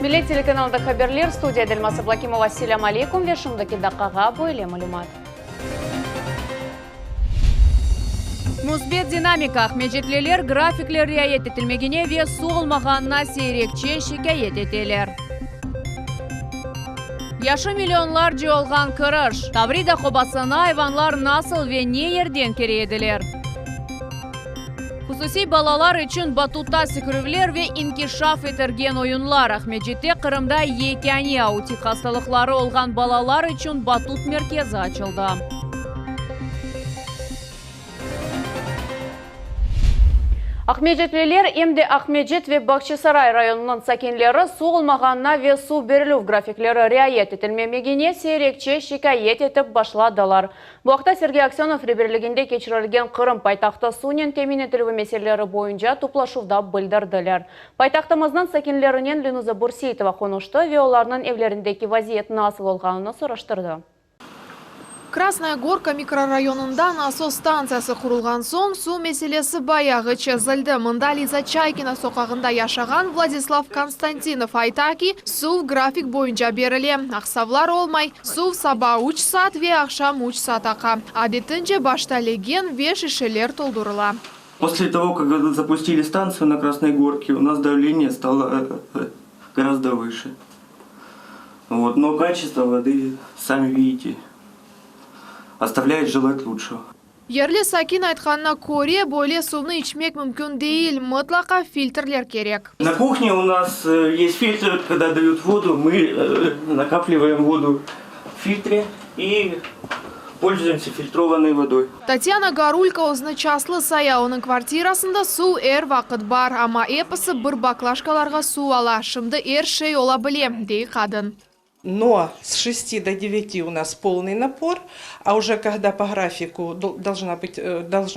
Милlet телеканалда Хаберлер, студия Дельмаса Блакимова. Ассаляму алейкум, вешімдікі дақаға бойле мәлімат. Музбет динамика Ахмеджетлелер графиклер riayet etilmegine ve su olmağanına seyrekçe şikayet eteler. Yaşı milyonlarca olğan kırış. Tavrida Xobasına hayvanlar nasıl ve ne yerden kereyediler? Hususi balalar için batutta sükürüvler ve inkişaf etergen oyunlar. Ahmedjet'te Kırım'da yekeni autik hastalıkları olğan balalar için batut merkezi açıldı. Ahmedjetliler emde Ahmedjet ve Bakçısaray rayonunun sakinleri su olmağanına ve su beriluf grafikleri riayet etilmemegine seyrekçe şikayet etip başladılar. Bu haqda Sergey Aksyonov rehberliginde keçirilgen Kırım paytaxtı suyun temin etilüvi meseleleri boyunca toplaşuvda bildirdiler. Paytaxtımızdan sakinlerinin Linuza Bursiyetova konuştu ve onların evlerindeki vaziyet nasıl olğanını soruşturdu. Krasnaya Gorka mikrorayonunda nasos stansiyası kurulgan soң su meselesi bayağı çözüldü. Mında Liza Çaykina sokağında yaşagan Vladislav Konstantinov ayta ki su grafik boyunca berili. Aksavlar olmay, su sabah 3 saat ve akşam 3 saat aqa. Adetince başta legen ve şişeler doldurula. После того, как запустили станцию на Красной Горке, у нас давление стало гораздо выше. Вот. Но качество воды, сами видите, оставляет желать лучшего. Yerli sakin aytkanına ko'ra, böyle suvni içmek mümkün değil. Mutlaka filtrler gerek. На кухне у нас есть фильтр, когда дают воду, мы накапливаем воду в фильтре и пользуемся фильтрованной водой. Tatyana Garulka oznaçaslı saya onun kvartirasında su vaqt bar, ama episi bir baklaşkalarga su ala. Şimdi şey olabilir, dey kadın. Но с 6 до 9 у нас полный напор, а уже когда по графику должна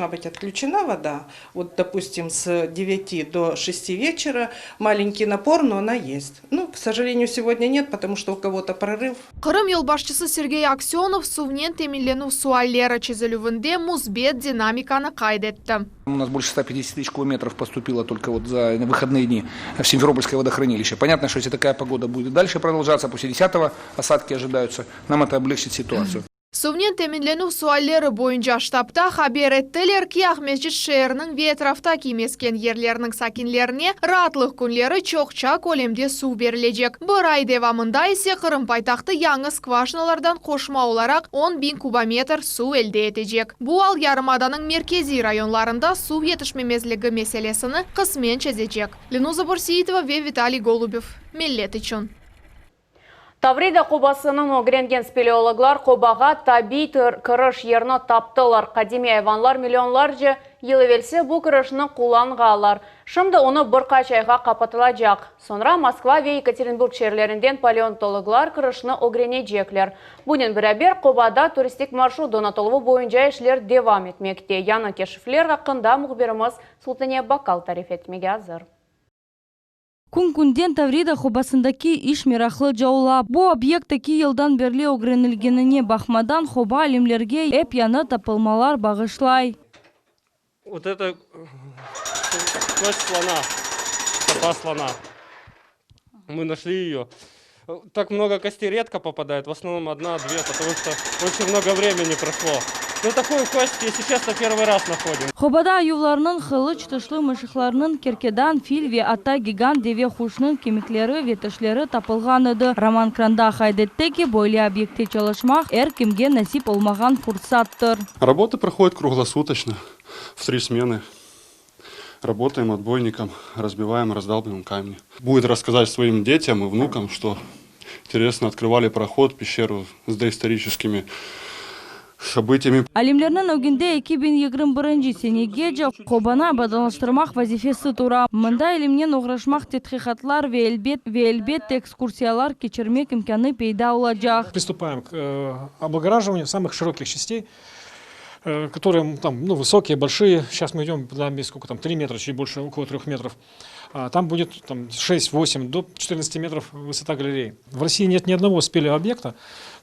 быть отключена вода, вот допустим с 9 до 6 вечера маленький напор, но она есть. Ну, к сожалению, сегодня нет, потому что у кого-то прорыв. Kırım yılbaşçısı Sergey Aksyonov suvnen teminlenu suallera çözülüvünde muzbet dinamikаны kaydetti. У нас больше 150 тысяч километров поступило только вот за выходные дни в Симферопольское водохранилище. Понятно, что если такая погода будет дальше продолжаться, после 10-го осадки ожидаются, нам это облегчит ситуацию. Suvnen teminlenu sualleri boyunca ştabta haber ettiler ki Ahmedjet şehrinin ve etraftaki mesken yerlerinin sakinlerine rahatlık günleri çokça kolemde su verilecek. Bir ay devamında ise Kırım paytaxtı yangi skvashnalardan koşma olarak 10.000 kubometr su elde edecek. Bu al yarımadanın merkezi rayonlarında su yetişmemezliği meselesini kısmen çözecek. Linuza Bursiyetova ve Vitaliy Golubov, Millet için. Tavrida Xobasının öğrengen speleologlar Xobağa tabi kırış yerini taptılar. Kadimi hayvanlar milyonlarca yıl evvelsi bu kırışını kullanğalar. Şimdi onu birkaç ayga kapatılacak. Sonra Moskva ve Yekaterinburg şehirlerinden paleontologlar kırışını öğrenecekler. Bunun beraber Xobada turistik marşrut donatılığı boyunca işler devam etmekte. Yanı keşifler hakkında muhbirimiz Sultaniye Bakal tarif etmeye hazır. Күн-күнден Таврида Xobasındaki iş meraklı жаула. Bu obyekteki yıldan beri öğrenilgenine bakmadan Xoba alimlerge hep yanı tapılmalar bağışlay. Вот это кость слона, стопа слона. Мы нашли ее. Так много костей редко попадает, в основном одна-две, потому что очень много времени прошло. Ну такую кость, если честно, первый раз находим. Xobada ayuvlarının kılıç tışlı mışıklarının kerkedan fil ve ata gigant deve kuşunun kemikleri ve tişleri tapılğanıdı. Roman Kranda haydetti ki böyle obyektте çalışmak kimge nasip olmagan fırsattır. Работа проходит круглосуточно, в 3 смены. Работаем отбойником, разбиваем, раздалбливаем камни. Будет рассказать своим детям и внукам, что интересно, открывали проход, пещеру с доисторическими событиями. Alimlerinin ögünde 2021 senege Xobana abadallaştırmak vazifesi tura. Mında ilimnen uğraşmak tetkiqatlar ve elbette ekskursiyalar geçirmek imkanı peyda olacak. Приступаем к облагораживанию самых широких частей, которые там, высокие, большие. Сейчас мы идем, сколько там, 3 метра, чуть больше, около 3 метров. Там будет 6-8 до 14 метров высота галереи. В России нет ни одного спелеобъекта,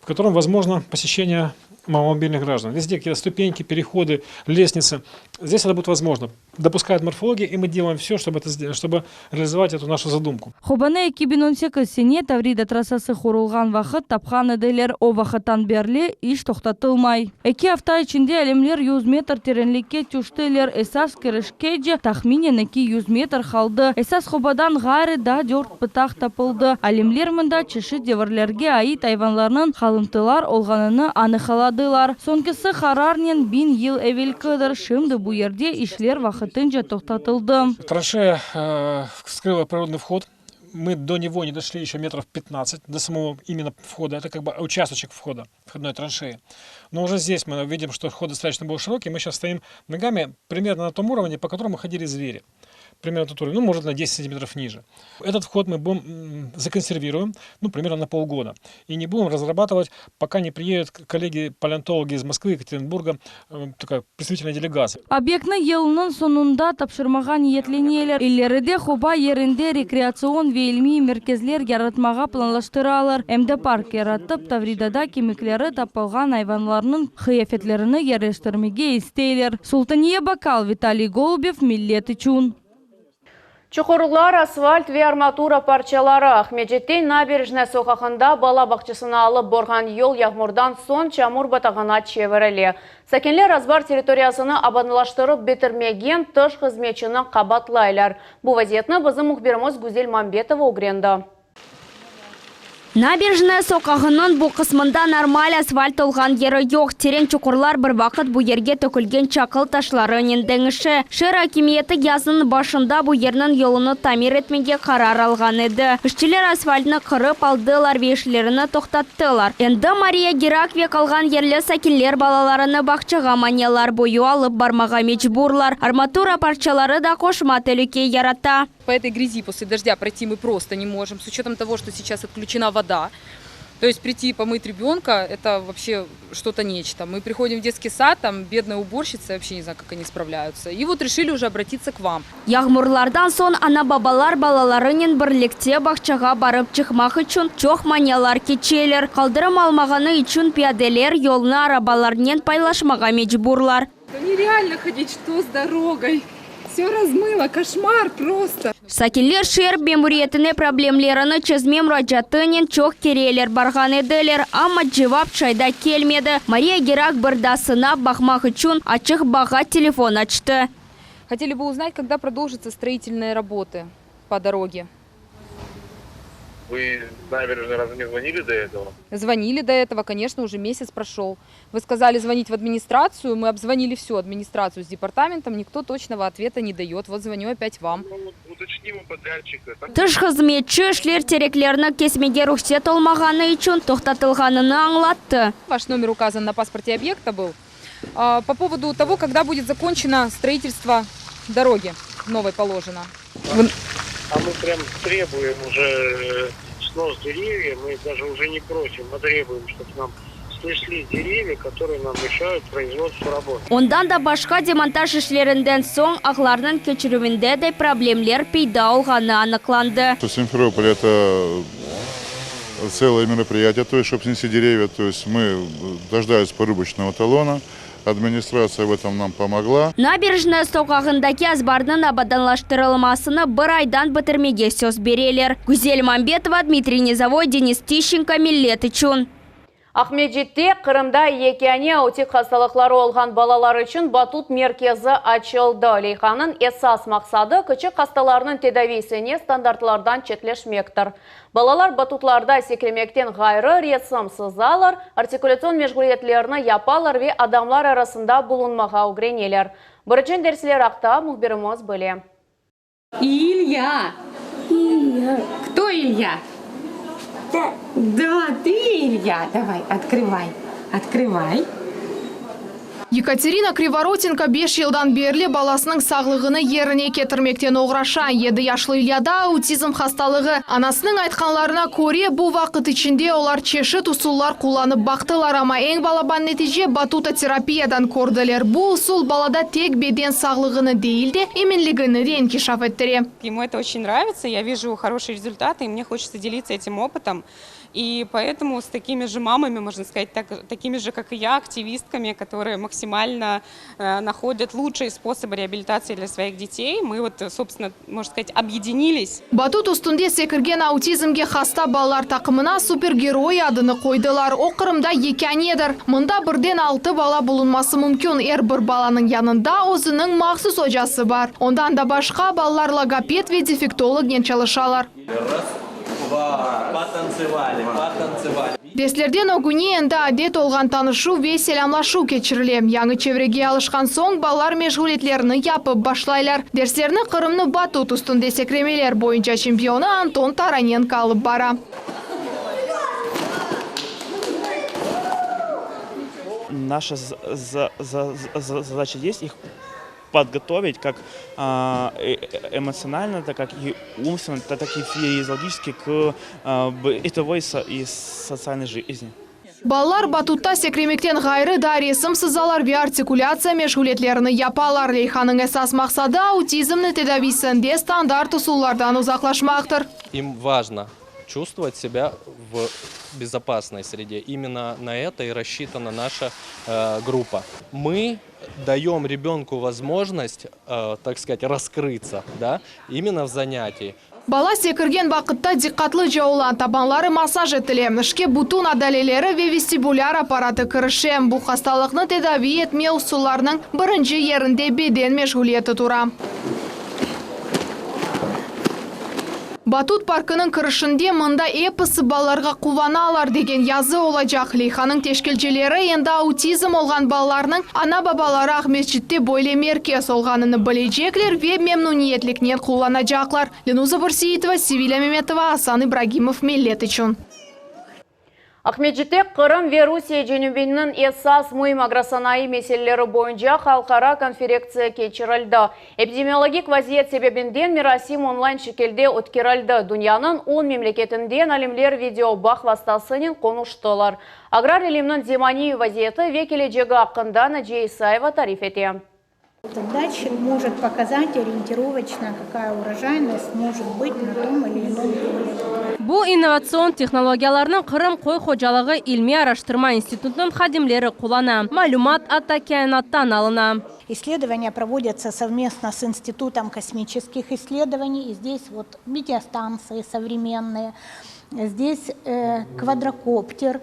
в котором возможно посещение маломобильных граждан. Везде какие-то ступеньки, переходы, лестницы. Здесь это будет возможно. Допускает морфология, и мы делаем все, чтобы это сделать, чтобы реализовать эту нашу задумку. Хобаны 2018 сене Таврида трассасы құрылған вақыт тапқан эделер о вақыттан берле иш тоқтатылмай. 2 hafta içinde әлемлер 100 метр теренлікке түштілер. Esas кірішкеже тахминен 200 метр қалды. Esas хобадан ғары да 4 пытақ тапылды. Әлемлер мында чеші деверлерге айт айванларының қалымтылар олғаныны анықаладылар. Соңкысы қарарнен 1000 ел әвел кыдыр. Шымды бұ ерде ишлер вақытынша тоқтатылды. Траншея скрыла природный вход. Мы до него не дошли еще метров 15, до самого именно входа. Это как бы участочек входа, входной траншеи. Но уже здесь мы видим, что вход достаточно был широкий. Мы сейчас стоим ногами примерно на том уровне, по которому ходили звери. Примерно тот уровень, ну, может, на 10 сантиметров ниже. Этот вход мы будем законсервируем, ну, примерно на полгода. И не будем разрабатывать, пока не приедут коллеги-палеонтологи из Москвы, Екатеринбурга, такая представительная делегация. Объектны елының сонунда тапшырмаған ниетленелер. Иллеріде хоба ерінде рекреацион вейлми мерkezler яратмаға планлаштыралар. Әмді парк яратып, Тавридада кемеклері тапылған айванларының хыяфетлеріні ерештірмеге істейлер. Султания Бакал, Виталий Голубев, Миллет Ичун. Чуқырлар, асфальт ве арматура парчалары Ахмеджеттен набережная соқақында бала бақчысына алып борған ел яғмұрдан сон чамур батағына чеверілі. Сәкенлер азбар территориясыны абанылаштырып бітірмеген тыш қызметшіні қабатлайлар. Бұл вазиетні бізім мұхберіміз Гүзел Мамбетова угренді. Набережная соқағының бұл қысмында нормаль асфальт олған ері жоқ. Терен чуқырлар бір вақыт бұл ерге төкілген чақыл ташлары нендіңіші. Шыр акимиеті язының башында бұл ерінің yolunu тамир етмеге қарар алған еді. Үштілер асфальтны қырып алдылар, вешілеріні тоқтаттылар. Енді Мария Геракве қалған ерлі сәкелер балаларыны бақчыға манялар бойы алып бармаға мечбурлар. Арматура парчалары да қошма тәліке ярата. По этой грязи после дождя пройти мы просто не можем, с учетом того, что сейчас отключена вода. То есть прийти помыть ребенка – это вообще что-то нечто. Мы приходим в детский сад, там бедная уборщица, вообще не знаю, как они справляются. И вот решили уже обратиться к вам. Яғмурлардан сон ана бабалар балаларының бірлікте бақчаға барып чықмақ үшін чоқ манялар кечелер. Қалдырым алмағаны үшін пиаделер yolunu арабалармен пайлашмаға мечбурлар. Нереально ходить, что с дорогой. Все размыло, кошмар просто. Сәкелер шер бемуриетіне проблемлеріні чезме мұражатынен чоқ керелер барған еділер, ама жевап шайда келмеді. Мария Герак бірдасына бақмақ үшін ачық баға телефон açты. Хотели бы узнать, когда продолжатся строительные работы по дороге. Вы, наверное, разве не звонили до этого? Звонили до этого, конечно, уже месяц прошел. Вы сказали звонить в администрацию, мы обзвонили всю администрацию с департаментом, никто точного ответа не дает. Вот звоню опять вам. Уточним у подрядчика. Тыш қызметші шлер тереклеріні кесмеге рұқсет олмағаны үшін тоқтатылғанını аңлатты. Ваш номер указан на паспорте объекта был. По поводу того, когда будет закончено строительство дороги, новой положено. А мы прям требуем уже снос деревьев, мы даже уже не просим, мы требуем, чтобы нам снесли деревья, которые нам мешают производству работы. Ondan da başka демонтаж işlerinden son ағларының keçiruvinde de problemler peyda olğanı anıklandı. Симферополь — это целое мероприятие, то есть, чтобы снести деревья, то есть мы дождались порубочного талона. Администрация в этом нам помогла. Набережная соқағындаки азбардың абаданлаштырылмасыны бір айдан бітірмеге сөз берелер. Гүзел Мамбетова, Дмитрий Низовой, Денис Тищенко, Миллет Ичун. Ахмеджетте Қырымда екене аутик хасталықлары олған балалар үшін батут меркезі açılды. Лейханын esas мақсады күчік хасталарының тедависіне стандартлардан четлешмектір. Балалар батутларда секремектен ғайры ресім сызалар, артикуляцион межгулетлеріні япалар ве адамлар арасында бұлынмаға угренелер. Біріншін дерсілер ақта мұхберіміз біле. Илья! Кто Илья? Да, ты, Илья. Давай, открывай. Екатерина Криворотенко 5 жылдан берлі баласының сағлығыны еріне кетірмектен оғраша. 7 яшлы Ильяда аутизм хасталығы. Анасының айтқанларына көре бұл вақыт ішінде олар чешет усуллар қоланып бақтылар, ама ең балабан нәтиже батута терапиядан көрділер. Бұл усул балада тек беден сағлығыны дейілде, еменлігіні де инкишаф еттіре. Ему это очень нравится, я вижу хорошие результаты, и мне хочется делиться этим опытом. И поэтому с такими же мамами, можно сказать, такими же, как и я, активистками, которые максимально максимально находят лучшие способы реабилитации для своих детей. Мы вот, собственно, можно сказать, объединились. Батут устунде секірген аутизмге хаста балалар тақымына супергерой адыны қойдылар. Оқырымда екенедір. Мұнда бірден 6 бала bulunması мүмкін. Бір баланың янында өзінің мақсус ожасы бар. Ондан да башқа балалар логопед ве дефектолог ен çalışалар. Деслерден огуне енді адет олған танышу ве селамлашу кечірілем. Яңы чевреге алышқан соң балалар межгулетлеріні япып башлайлар. Дерслеріні Қырымны батут устунде секремелер бойынша чемпионы Антон Тараненко алып бара. Наша задача здесь их подготовить как эмоционально, так как и умственно, так и физиологически к бытовой и социальной жизни. Балалар батутта секремектен ғайры да ресімсізалар ве артикуляция межгулетлеріні япалар. Лейханың әсас мақсады аутизмны тедависінде стандарт усуллардан узақлашмақтыр. Им важно чувствовать себя в безопасной среде. Именно на это и рассчитана наша группа. Мы даем ребенку возможность, так сказать, раскрыться, да, именно в занятии. Бала секірген бақытта диққатлы жауылан табанлары массаж етілем. Ішке бутун адалелері ве вестибуляр аппараты кірішем. Бұл хасталықны тедави етме усуларының бірінші ерінде беден межгулеті тұра. Батут паркының кірішінде мұнда эпосы балаларға қуваналар деген yazı olacak. Лейханың тешкелчелері енді аутизм олған балаларының ана бабалары Ақмесжитте бойле меркес олғаныны білежеклер ве мемнуниетлікнен қоланажақлар. Ленуза Бурсиитова, Севиля Меметова, Асан Ибрагимов, Миллет үшін. Ақмесжитте Қырым ве Русия женюбенінің эсас мұйым агросанайы меселелері бойынша халқара конференция кечірілді. Эпидемиологик вазиет себебінден Мирасим онлайн шекелде өткерілді. Дүнияның 10 мемлекетінден әлемлер видео бақ вастасының конуштылар. Аграр елімнің деманию вазиеті векеледжегі ақында Наджия Исаева тариф ете. Дальше может показать ориентировочно, какая урожайность может быть на том или ином поле. Бұл инновацион технологияларының Қырым қой қожалығы ilmi araştırma институтының хадимлері қолана. Малюмат от океанаттан алына. Исследования проводятся совместно с Институтом космических исследований. И здесь вот метеостанции современные, здесь квадрокоптер.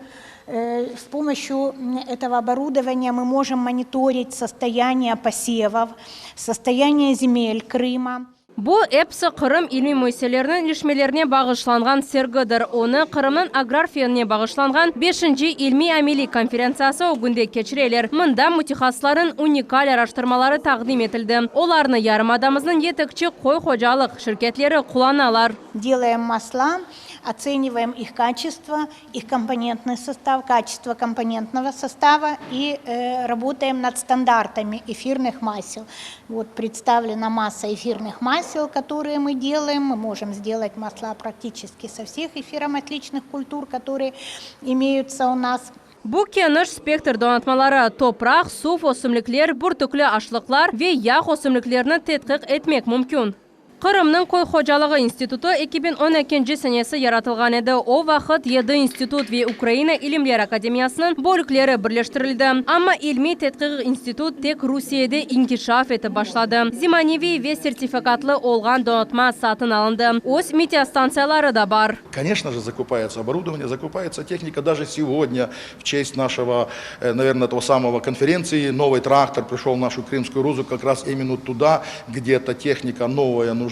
С помощью этого оборудования мы можем мониторить состояние посевов, состояние земель Крыма. Бұл эпсі Қырым ilmi мәселелерінің решмелеріне бағышланған сергідір. Оны Қырымның аграрферіне бағышланған 5-ші ilmi әмели конференциясы өгінде кечірелер. Мұнда мутихасларын уникаль араштырмалары тағдим етілді. Оларны ярым адамызның етікчі қой қожалық шіркетлері құланалар. Делаем масла, оцениваем их качество, их компонентный состав, качество компонентного состава и работаем над стандартами эфирных масел. Вот представлена масса эфирных масел, которые мы делаем. Мы можем сделать масла практически со всех эфиромотличных культур, которые имеются у нас. Бұл кеніш спектр донатмалары топрақ, суф өсімліклер, бүртіклі ашлықлар ве яқ өсімліклеріні тетқиқ етмек мүмкін. Қырымның қой қожалығы институты 2012 сенесі яратылған еді. О вақыт еді институт ве Украина илімлер академиясының бөліклері бірлештірілді. Амма илми тетқиқ институт тек Русияда инкишаф еті башлады. Зиманеви ве сертификатлы олған донатма сатын алынды. Ос метеостанциялары да бар. Конечно же, закупается оборудование, закупается техника. Даже сегодня, в честь нашего, наверное, того самого конференции, новый трактор пришел в нашу Крымскую Рузу как раз именно туда, где эта техника новая нужна.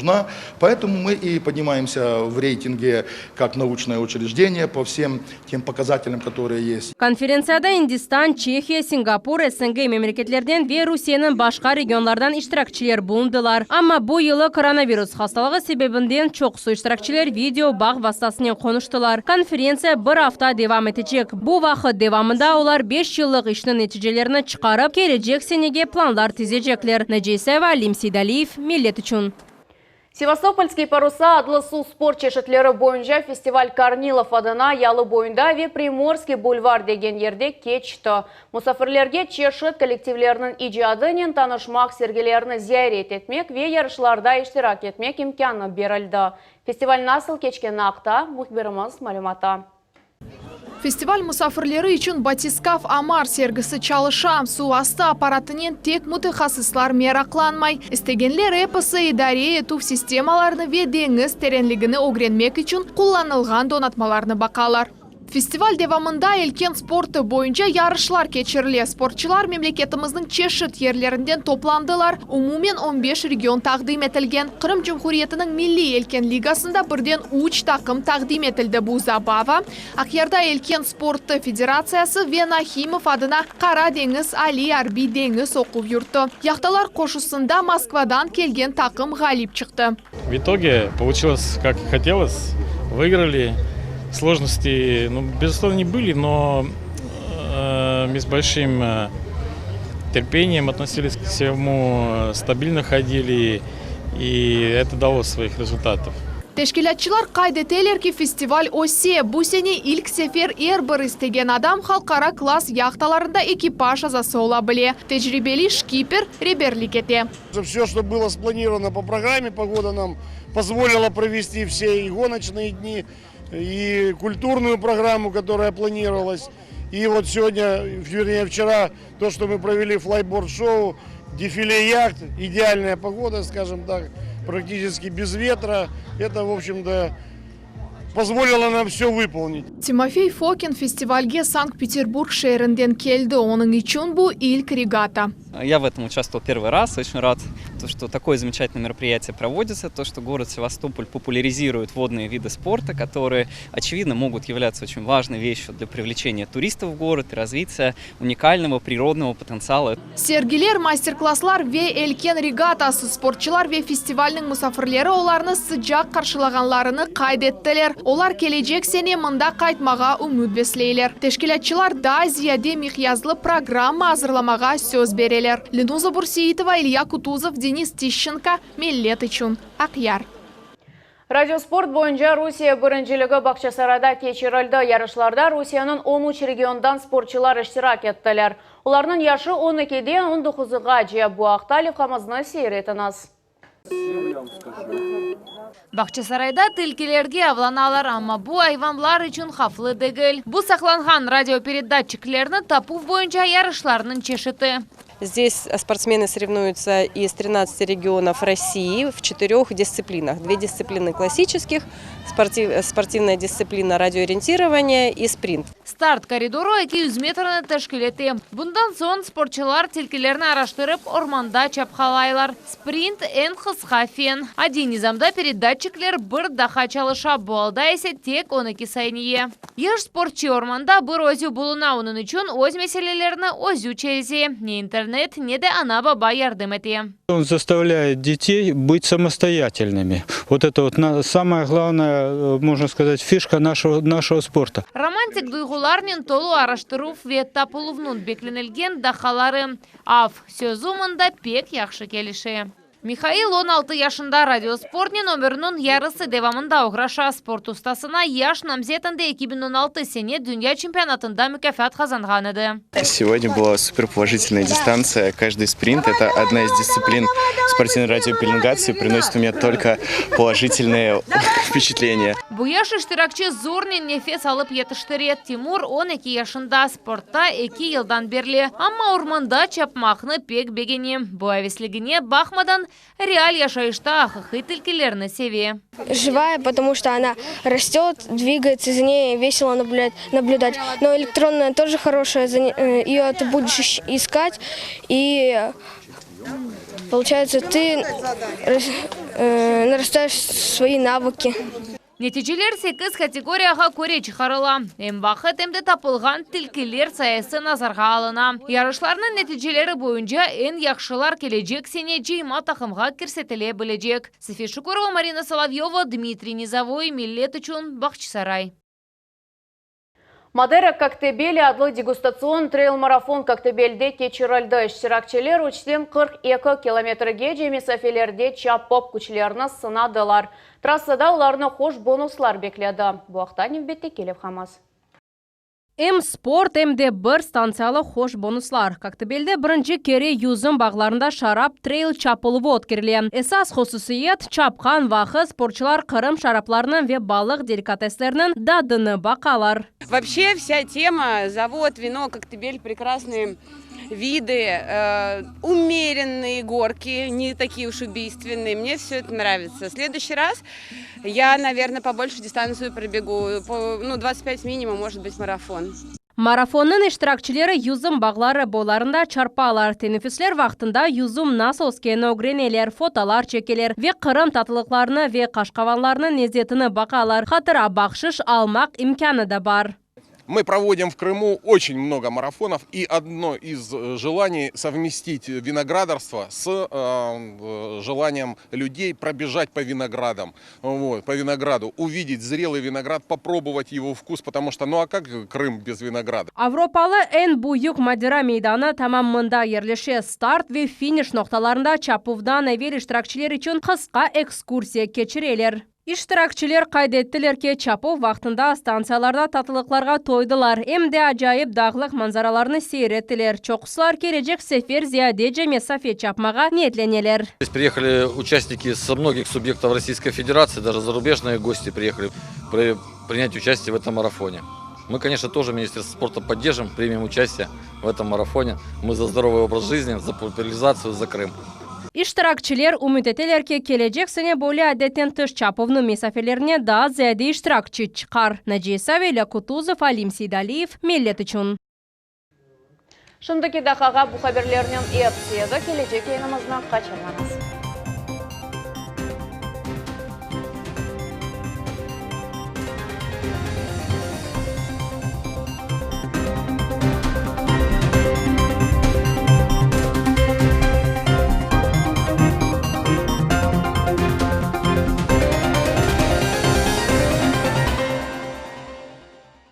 Поэтому мы и поднимаемся в рейтинге как научное учреждение по всем тем показателям, которые есть. Конференцияда Индистан, Чехия, Сингапур, СНГ мемлекетлерден ве Русияның башқа регионлардан иштиракчилер булындылар. Амма бу йылы коронавирус хасталыгы себебинден чоксу иштиракчилер видео баг вастасынан конуштылар. Конференция bir hafta devam etecek. Bu vaqt devamında олар 5 yıllık işinin neticelerini çıkarıp gelecek senege planlar tizecekler. Neceseva Limsidaliyev, Millet üçün. Севастопольский паруса адлы су спорт чешетлері бойынша фестиваль Корнилов адына ялы бойында ве Приморский бульвар деген ерде кечті. Мұсафирлерге чешет коллективлерінің ижадынен танышмақ сергелеріні зиярет етмек ве ярышларда иштирак етмек имканы берілді. Фестиваль насыл кечкен ақта мұхбирimiz малюмата. Фестиваль мусафирлері үшін батискаф амар сергісі чалышам су асты аппаратынен тек мутахассислар мерақланмай. Істегенлер эпосы идаре ету системаларны ве деңіз теренлігіні огренмек үшін kullanılған донатмаларны бақалар. Фестиваль девамында элкен спорты бойынша ярышлар кечіріле. Спортчылар мемлекетіміздің чешет ерлерінден топландылар. Умумен 15 регион тақдим етілген. Қырым Жұмхуриетінің милли элкен лигасында бірден уч тақым тақдим етілді бұл забава. Ақерда элкен спорты федерациясы Вена Химов адына Қара деңіз Али Арби деңіз оқу юрты. Яқталар қошысында Москвадан келген тақым ғалип шықты. В итоге получилось, как хотелось. Выиграли. Сложности, безусловно, не были, но мы с большим терпением относились к всему, стабильно ходили, и это дало своих результатов. Teşkilatçılar kaydeteler ki festival Ose bu sene ilk sefer bir istegen adam halkara klas яхталарында экипаж азасы olabilir. Tecrübeli şkiper реберлик ете. Все, что было спланировано по программе, погода нам позволила провести все и гоночные дни, и культурную программу, которая планировалась. И вот сегодня, вернее вчера, то, что мы провели флайборд-шоу, дефиле яхт, идеальная погода, скажем так, практически без ветра. Это, в общем-то, позволило нам все выполнить. Тимофей Фокин фестивальге Санкт-Петербург шерінден келді. Оның için bu ilk регата. Я в этом участвовал первый раз, очень рад, что такое замечательное мероприятие проводится, то, что город Севастополь популяризирует водные виды спорта, которые, очевидно, могут являться очень важной вещью для привлечения туристов в город и развития уникального природного потенциала. Сергилер, мастер-класслар ve элкен регатасы спортчылар ve фестивальның мұсафирлері оларны sıcak karşılағанларыны кайдеттілер. Олар келecek sene мында қайтмаға үміт беслейлер. Teşkilatçılar da ziyade miqyazlı программа hazırlamaға söz берелер. Ленуза Бурсеитова, Илья Кутузов, Денис Тищенко, Миллет üçün Ақяр. Радиоспорт бойынша Русия біріншілігі Бақчасарайда кечірілді. Ярышларда Русияның 13 региондан спортчылар іштирак еттілер. Оларның яшы 12-ден 19-ға же буақталев қамызны сейретініз. Бақчасарайда тілкелерге авланалар, амма bu айванлар үшін хафлы дегіл. Бұл сақланған радиопередатчиклерні тапу бойынша ярышларының чешеті. Здесь спортсмены соревнуются из 13 регионов России в 4 дисциплинах. 2 дисциплины классических, спортивная дисциплина радиоориентирования и спринт. Старт коридору 200 метрны тәшкіл ете. Бұндан соң спортчылар тілкелерні араштырып орманда чапхалайлар. Спринт en қысқа фен. Один низамда передатчиклер бір даха чалыша болда есе тек 12 сайние. Еш спортчы орманда бір өзі болуна оның үшін өз мәселелеріні өзі чезе. Не интернет, не де ана-баба ярдым ете. Он заставляет детей быть самостоятельными. Вот это вот самая главная, можно сказать, фишка нашего спорта. Романтик дуйгуларнен толу араштыру вет тапулувнун бекленелген дахалары. Ав сөзумында пек яхшы келіші. Михаил 16 яшында радиоспортнен өмірінің ярысы девамында оғраша спорт устасына яш намзетінде 2016 сене дүния чемпионатында мүкафат қазанған еді. Сегодня была супер положительная дистанция. Каждый спринт – это одна из дисциплин спортивной радиопеленгации, приносит у меня только положительные впечатления. Бұ яш іштиракчы зорнен нефес алып етіштірет. Тимур 12 яшында спортта 2 елдан берлі. Амма орманда чапмақны пек бегене. Бұ әвеслігіне бақмадан реаль яшайышта ахы тілкелерні севе. Живая, потому что она растет, двигается, за ней весело наблюдать. Но электронная тоже хорошая, ее ты будешь искать, и получается ты нарастаешь свои навыки. Нәтижелер 8 категорияға көре чықарыла. Әм вақыт әмді тапылған тілкелер саясы назарға алына. Ярышларының нәтижелері бойынша ән яқшылар кележек сене жейма тақымға кірсетіле білежек. София Шукурова, Марина Соловьева, Дмитрий Низовой, Миллет үшін Бақчасарай. Мадера Коктебель адлы дегустацион трейл-марафон Коктебельде кечірілді. Іштиракчелер учтен 42 километрге же месафелерде чаппоп күчлеріні сынадылар. Трассада оларны хош бонуслар бекледі. Бұақта невбетте келіп қамаз. Спорт, де бір станциялы хош бонуслар. Коктебелде бірінші кере юзым бағларында шарап трейл чапылып өткеріле. Эсас хосусиет чапқан вақы спортчылар қырым шарапларының ве балық деликатеслерінің дадыны бақалар. Вообще вся тема, завод, вино, Коктебель, прекрасные виды, умеренные горки, не такие уж убийственные. Мне все это нравится. В следующий раз я, наверное, побольше дистанцию пробегу. 25 минимум, может быть, марафон. Марафонның иштиракчылары юзым бағлары боларында чарпалар. Тенефислер вақтында юзым насос кеногренелер, фотолар чекелер ве қырым татылықларыны ве қашқаванларының незетіні бақалар. Қатыра бақшыш алмақ имканы да бар. Мы проводим в Крыму очень много марафонов, и одно из желаний совместить виноградарство с желанием людей пробежать по виноградам, по винограду, увидеть зрелый виноград, попробовать его вкус, потому что, ну а как Крым без винограда? Авропалы en büyük Madira meydanı tamamında yerleşe start ve finish noktalarında çapuvdan evvel iştirakçılar için kısa ekskursiya geçireler. İştirakçılar kaydettiler ki çapov vaxtında stansiyalarda tatılıklarga toydular. Hem de acayip dağlık manzaralarını seyrettiler. Çoxuslar gelecek sefer ziyadece mesafe çapmağa niyetleneler. Здесь приехали участники со многих субъектов Российской Федерации, даже зарубежные гости приехали принять участие в этом марафоне. Мы, конечно, тоже Министерство спорта поддержим, примем участие в этом марафоне. Мы за здоровый образ жизни, за популяризацию, за Крым. İştirakçılar umut edeler ki gelecek sene böyle adetten tış çapovnun mesafelerine daha ziyade iştirakçı çıkar. Naciye ve Lakutuzov, Alim Sidaliyev, millet için. Şimdiki dakika bu haberlerinin hepsi de gelecek yayınımızdan kaçırmanız.